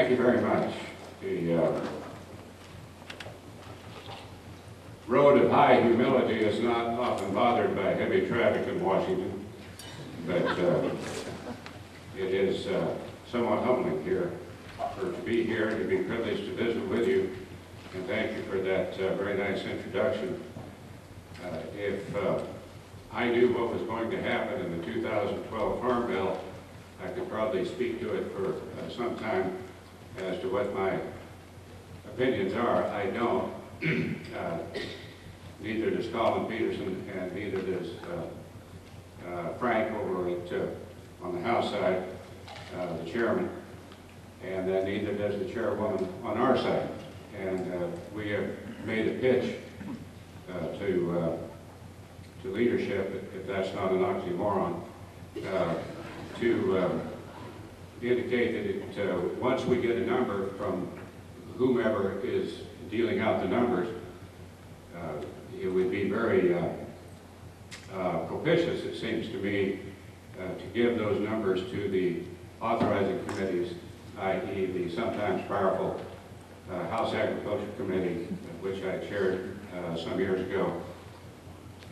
Thank you very much. The road of high humility is not often bothered by heavy traffic in Washington, but it is somewhat humbling here to be here, to be privileged to visit with you, and thank you for that very nice introduction. If I knew what was going to happen in the 2012 Farm Bill, I could probably speak to it for some time as to what my opinions are. I don't. Neither does Colin Peterson, and neither does Frank over at, on the House side, the chairman, and then neither does the chairwoman on our side. And we have made a pitch to leadership, if that's not an oxymoron, to indicate that once we get a number from whomever is dealing out the numbers, it would be very propitious, it seems to me, to give those numbers to the authorizing committees, i.e. the sometimes powerful House Agriculture Committee, which I chaired some years ago,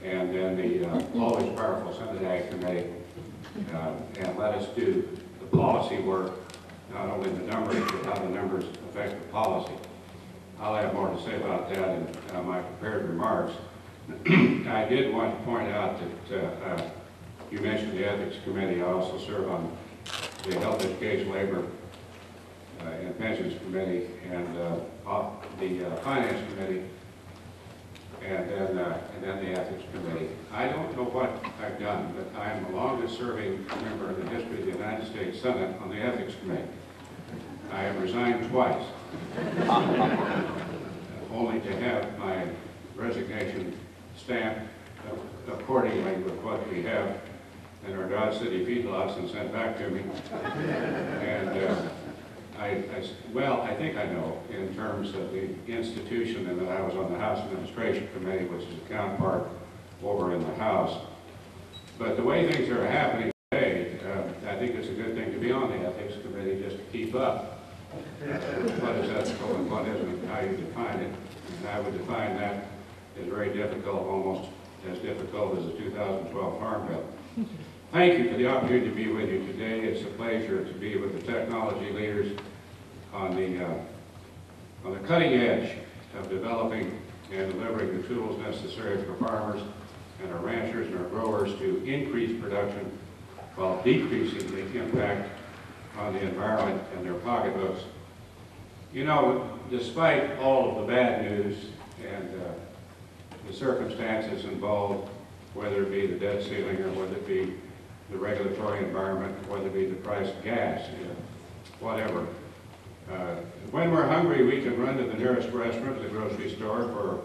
and then the always powerful Senate Ag Committee, and let us do the policy work, not only the numbers, but how the numbers affect the policy. I'll have more to say about that in my prepared remarks. I did want to point out that you mentioned the Ethics Committee. I also serve on the Health, Education, Labor, and Pensions Committee, and the Finance Committee, and then the Ethics Committee. I don't know what I've done, but I am the longest serving member in the history of the United States Senate on the Ethics Committee. I have resigned twice, only to have my resignation stamped accordingly with what we have in our Dodge City feedlots and sent back to me. And I think I know in terms of the institution, and that I was on the House Administration Committee, which is a counterpart over in the House. But the way things are happening today, I think it's a good thing to be on the Ethics Committee just to keep up what is ethical and what isn't, and how you define it. And I would define that as very difficult, almost as difficult as the 2012 Farm Bill. Thank you for the opportunity to be with you today. It's a pleasure to be with the technology leaders on the cutting edge of developing and delivering the tools necessary for farmers and our ranchers and our growers to increase production while decreasing the impact on the environment and their pocketbooks. You know, despite all of the bad news and the circumstances involved, whether it be the debt ceiling or whether it be the regulatory environment, whether it be the price of gas, whatever. When we're hungry, we can run to the nearest restaurant, the grocery store, for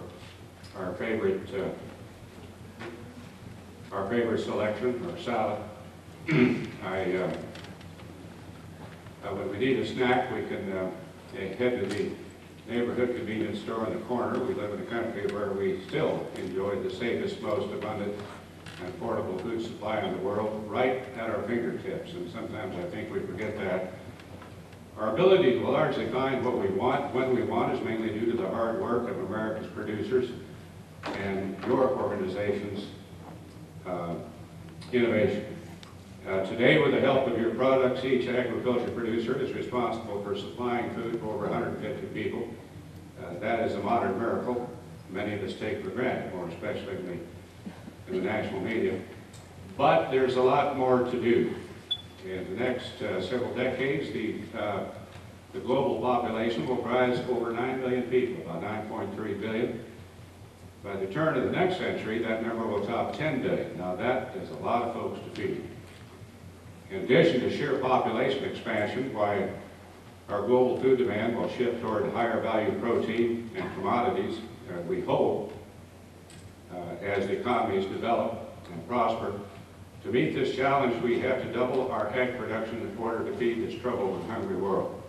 our favorite selection, or salad. When we need a snack, we can head to the neighborhood convenience store on the corner. We live in a country where we still enjoy the safest, most abundant, and affordable food supply in the world right at our fingertips, and sometimes I think we forget that. Our ability to largely find what we want, when we want, is mainly due to the hard work of America's producers and your organization's innovation. Today, with the help of your products, each agriculture producer is responsible for supplying food for over 150 people. That is a modern miracle many of us take for granted, more especially in the national media. But there's a lot more to do. In the next several decades, the global population will rise over 9 billion people, about 9.3 billion. By the turn of the next century, that number will top 10 billion. Now that is a lot of folks to feed. In addition to sheer population expansion, why our global food demand will shift toward higher value protein and commodities, we hope, as the economies develop and prosper. To meet this challenge, we have to double our egg production in order to feed this troubled and hungry world.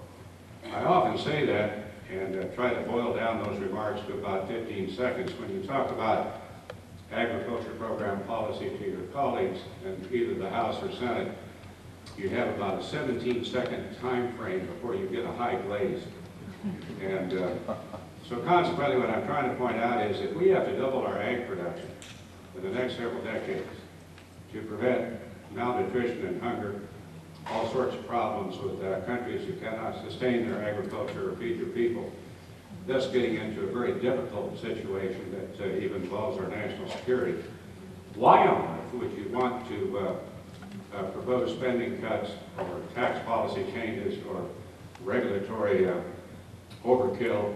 I often say that and try to boil down those remarks to about 15 seconds. When you talk about agriculture program policy to your colleagues in either the House or Senate, you have about a 17-second time frame before you get a high glaze. And so consequently, what I'm trying to point out is that we have to double our ag production in the next several decades to prevent malnutrition and hunger, all sorts of problems with countries who cannot sustain their agriculture or feed their people, thus getting into a very difficult situation that even involves our national security. Why on earth would you want to propose spending cuts or tax policy changes or regulatory overkill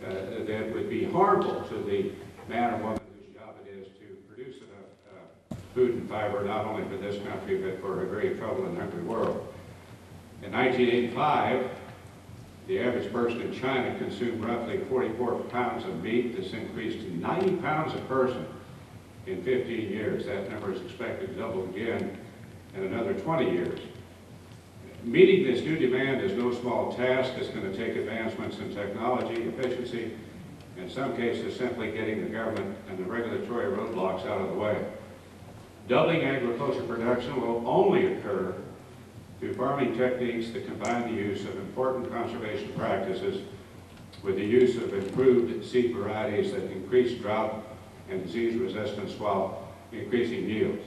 that would be harmful to the man or woman whose job it is to produce enough food and fiber, not only for this country, but for a very troubled and hungry world? In 1985, the average person in China consumed roughly 44 pounds of meat. This increased to 90 pounds a person in 15 years. That number is expected to double again in another 20 years. Meeting this new demand is no small task. It's going to take advancements in technology, efficiency, in some cases simply getting the government and the regulatory roadblocks out of the way. Doubling agriculture production will only occur through farming techniques that combine the use of important conservation practices with the use of improved seed varieties that increase drought and disease resistance while increasing yields.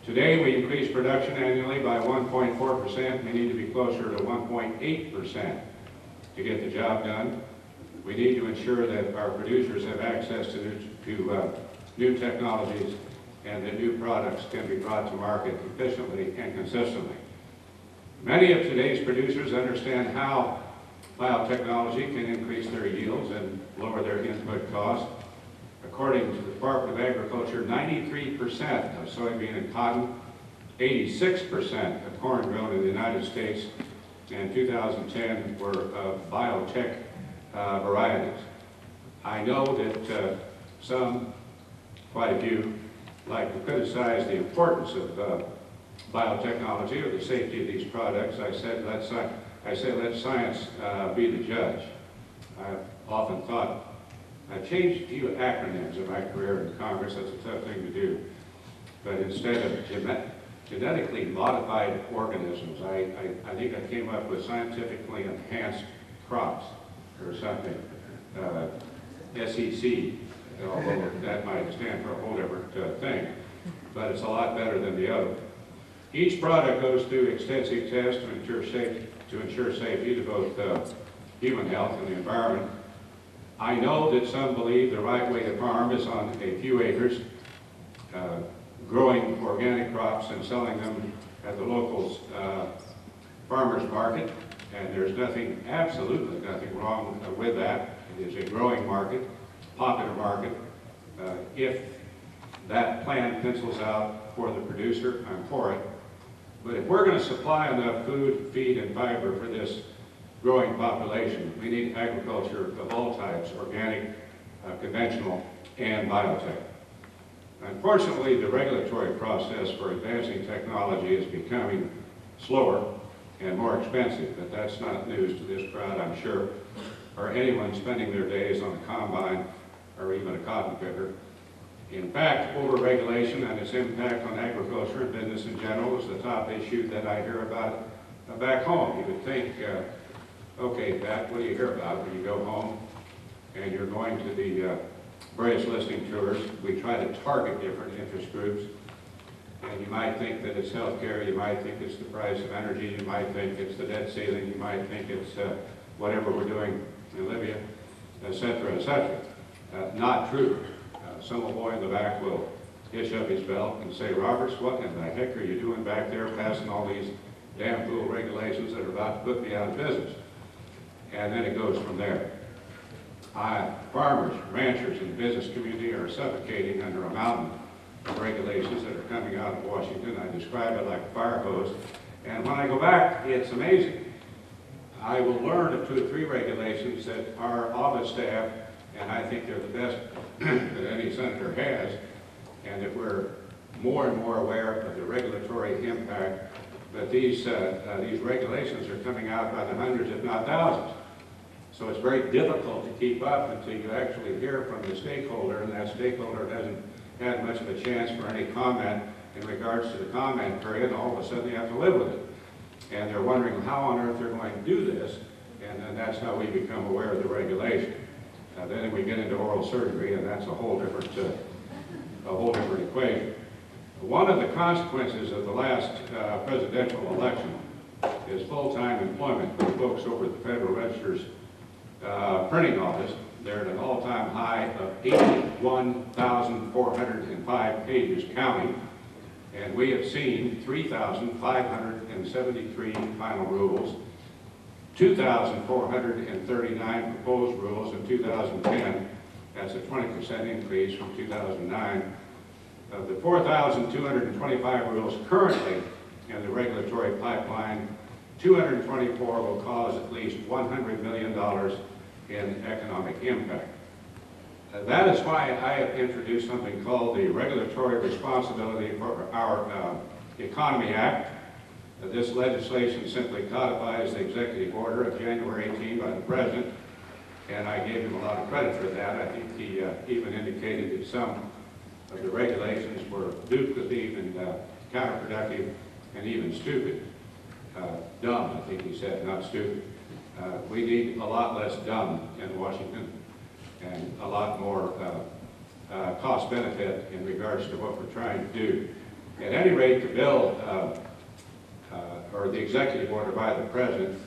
Today, we increase production annually by 1.4%. We need to be closer to 1.8% to get the job done. We need to ensure that our producers have access to new technologies and that new products can be brought to market efficiently and consistently. Many of today's producers understand how biotechnology can increase their yields and lower their input costs. According to the Department of Agriculture, 93% of soybean and cotton, 86% of corn grown in the United States in 2010 were of biotech varieties. I know that some, quite a few, like to criticize the importance of biotechnology or the safety of these products. I say let science be the judge. I've often thought, I've changed a few acronyms in my career in Congress. That's a tough thing to do. But instead of genetically modified organisms, I think I came up with scientifically enhanced crops or something, SEC, although that might stand for a whole different thing. But it's a lot better than the other. Each product goes through extensive tests to ensure safety to both human health and the environment. I know that some believe the right way to farm is on a few acres, growing organic crops and selling them at the local farmers market, and there's nothing, absolutely nothing wrong with that. It is a growing market, popular market. If that plan pencils out for the producer, I'm for it. But if we're going to supply enough food, feed, and fiber for this growing population, we need agriculture of all types, organic, conventional, and biotech. Unfortunately, the regulatory process for advancing technology is becoming slower and more expensive, but that's not news to this crowd, I'm sure, or anyone spending their days on a combine or even a cotton picker. In fact, over-regulation and its impact on agriculture and business in general is the top issue that I hear about back home. You would think, okay, Pat, what do you hear about when you go home and you're going to the various listening tours? We try to target different interest groups. And you might think that it's healthcare, you might think it's the price of energy, you might think it's the debt ceiling, you might think it's whatever we're doing in Libya, et cetera, et cetera. Not true. Some boy in the back will hitch up his belt and say, Roberts, what in the heck are you doing back there passing all these damn fool regulations that are about to put me out of business? And then it goes from there. Farmers, ranchers, and the business community are suffocating under a mountain of regulations that are coming out of Washington. I describe it like a fire hose. And when I go back, it's amazing. I will learn of 2 or 3 regulations that our office staff, and I think they're the best that any senator has, and that we're more and more aware of the regulatory impact. But these regulations are coming out by the hundreds, if not thousands. So it's very difficult to keep up until you actually hear from the stakeholder, and that stakeholder hasn't had much of a chance for any comment in regards to the comment period, and all of a sudden you have to live with it. and they're wondering how on earth they're going to do this, and then that's how we become aware of the regulation. Then we get into oral surgery, and that's a whole different equation. One of the consequences of the last presidential election is full-time employment for the folks over at the Federal Register's printing office. They're at an all-time high of 81,405 pages counting, and we have seen 3,573 final rules, 2,439 proposed rules in 2010. That's a 20% increase from 2009. Of the 4,225 rules currently in the regulatory pipeline, 224 will cause at least $100 million in economic impact. That is why I have introduced something called the Regulatory Responsibility for Our Economy Act. This legislation simply codifies the executive order of January 18 by the President, and I gave him a lot of credit for that. I think he even indicated that some of the regulations were duplicative and counterproductive and even stupid. Dumb, I think he said, not stupid. We need a lot less dumb in Washington and a lot more cost benefit in regards to what we're trying to do. At any rate, the bill, or the executive order by the President,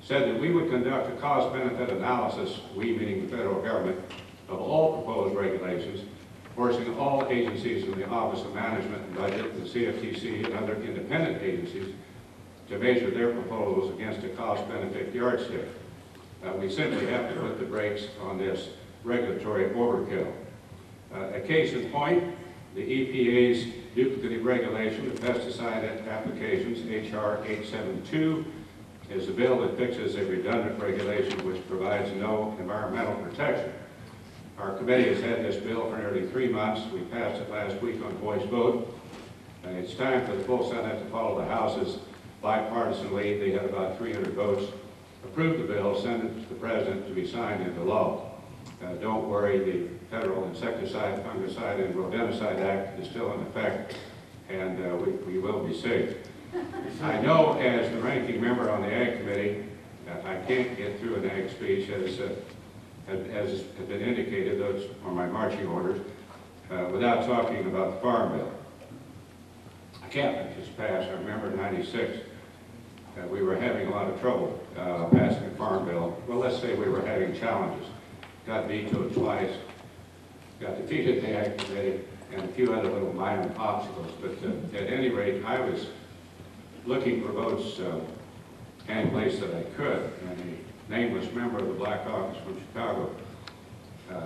said that we would conduct a cost benefit analysis, we meaning the federal government, of all proposed regulations, forcing all agencies in the Office of Management and Budget, the CFTC, and other independent agencies to measure their proposals against a cost-benefit yardstick. We simply have to put the brakes on this regulatory overkill. A case in point, the EPA's duplicative regulation of pesticide applications, H.R. 872, is a bill that fixes a redundant regulation which provides no environmental protection. Our committee has had this bill for nearly 3 months. We passed it last week on voice vote. It's time for the full Senate to follow the House's bipartisan lead. They had about 300 votes. Approve the bill, send it to the President to be signed into law. Don't worry, the Federal Insecticide, Fungicide, and Rodenticide Act is still in effect, and we will be safe. I know as the ranking member on the Ag Committee that I can't get through an Ag speech as has been indicated, those are my marching orders, without talking about the Farm Bill. A cabinet just passed, I remember in '96, we were having a lot of trouble passing the Farm Bill. Well, let's say we were having challenges. Got vetoed twice, got defeated in the Ag Committee, and a few other little minor obstacles. But at any rate, I was looking for votes any place that I could, and a nameless member of the Black Caucus from Chicago,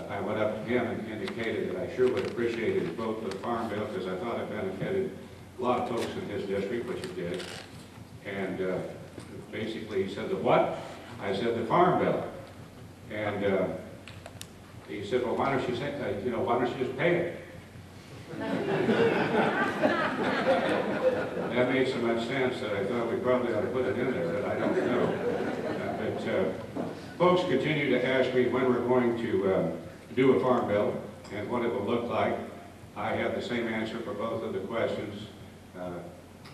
I went up to him and indicated that I sure would appreciate his vote for the Farm Bill because I thought it benefited a lot of folks in his district, which it did. And basically he said, the what? I said, the Farm Bill. And he said, well, why don't you say, why don't you just pay it? That made so much sense that I thought we probably ought to put it in there, but I don't know. But folks continue to ask me when we're going to do a Farm Bill and what it will look like. I have the same answer for both of the questions.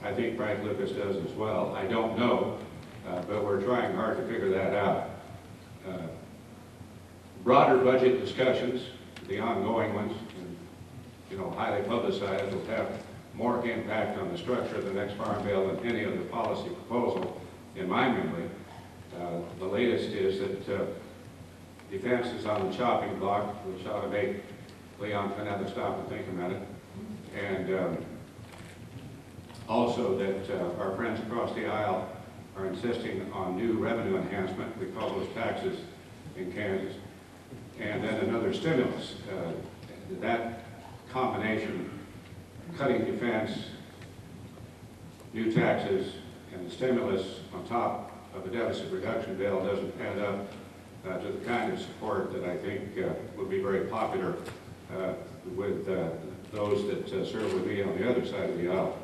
I think Frank Lucas does as well. I don't know, but we're trying hard to figure that out. Broader budget discussions, the ongoing ones, highly publicized, will have more impact on the structure of the next Farm Bill than any other policy proposal in my memory. The latest is that defense is on the chopping block, which ought to make Leon Panetta stop and think a minute. And also that our friends across the aisle are insisting on new revenue enhancement. We call those taxes in Kansas. And then another stimulus. That combination, cutting defense, new taxes, and the stimulus on top of a deficit reduction bill doesn't add up to the kind of support that I think would be very popular with those that serve with me on the other side of the aisle.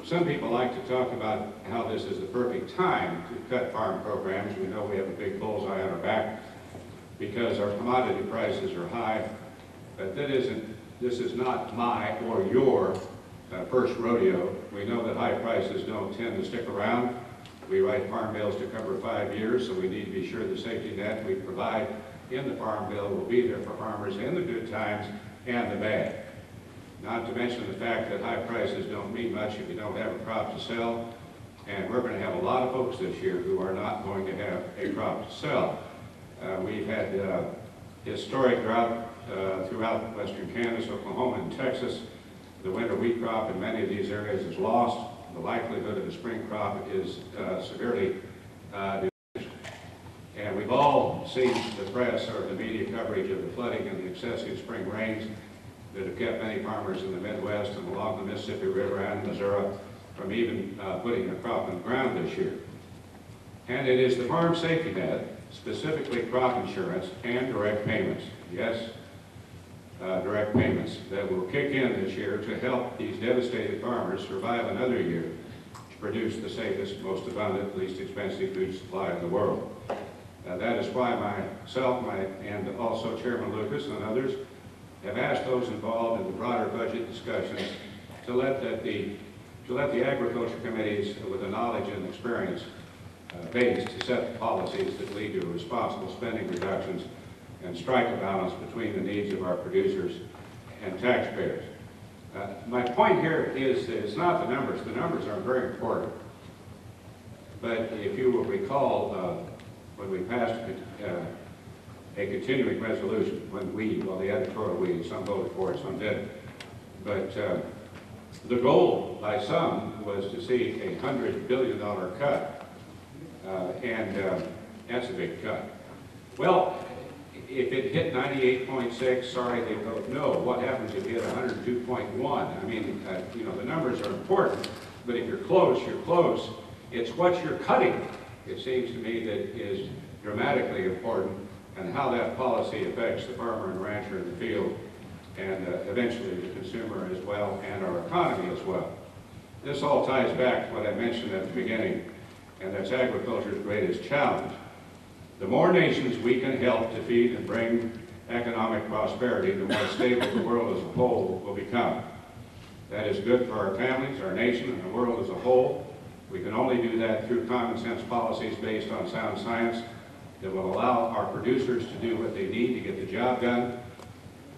Some people like to talk about how this is the perfect time to cut farm programs. We know we have a big bullseye on our back because our commodity prices are high, but this is not my or your first rodeo. We know that high prices don't tend to stick around. We write farm bills to cover 5 years, so we need to be sure the safety net we provide in the farm bill will be there for farmers in the good times and the bad. Not to mention the fact that high prices don't mean much if you don't have a crop to sell, and we're going to have a lot of folks this year who are not going to have a crop to sell. We've had historic drought throughout western Kansas, Oklahoma, and Texas. The winter wheat crop in many of these areas is lost. The likelihood of a spring crop is severely diminished. And we've all seen the press or the media coverage of the flooding and the excessive spring rains that have kept many farmers in the Midwest and along the Mississippi River and Missouri from even putting a crop in the ground this year. And it is the farm safety net, specifically crop insurance and direct payments, yes, direct payments, that will kick in this year to help these devastated farmers survive another year to produce the safest, most abundant, least expensive food supply in the world. That is why myself and also Chairman Lucas and others have asked those involved in the broader budget discussions to let the agriculture committees with the knowledge and experience base to set the policies that lead to responsible spending reductions and strike a balance between the needs of our producers and taxpayers. My point here is that it's not the numbers. The numbers are very important. But if you will recall, when we passed a continuing resolution, the editorial we, some voted for it, some didn't. But the goal by some was to see a $100 billion cut, and that's a big cut. Well, if it hit 98.6, sorry, they vote no. What happens if you hit 102.1? I mean, you know, the numbers are important, but if you're close, you're close. It's what you're cutting, it seems to me, that is dramatically important, and how that policy affects the farmer and rancher in the field, and eventually the consumer as well, and our economy as well. This all ties back to what I mentioned at the beginning, and that's agriculture's greatest challenge. The more nations we can help to feed and bring economic prosperity, the more stable the world as a whole will become. That is good for our families, our nation, and the world as a whole. We can only do that through common sense policies based on sound science that will allow our producers to do what they need to get the job done.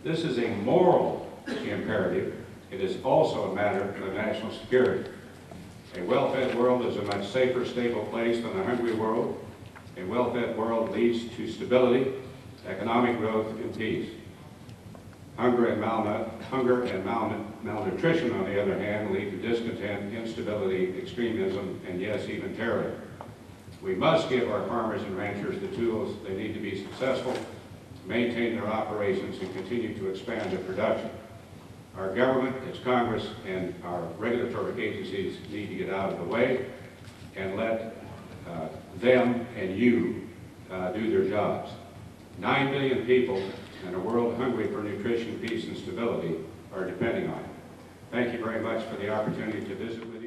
This is a moral imperative. It is also a matter of national security. A well-fed world is a much safer, stable place than a hungry world. A well-fed world leads to stability, economic growth, and peace. Hunger and malnutrition, on the other hand, lead to discontent, instability, extremism, and yes, even terror. We must give our farmers and ranchers the tools they need to be successful, maintain their operations, and continue to expand their production. Our government, its Congress, and our regulatory agencies need to get out of the way and let them and you do their jobs. 9 billion people in a world hungry for nutrition, peace, and stability are depending on it. Thank you very much for the opportunity to visit with you.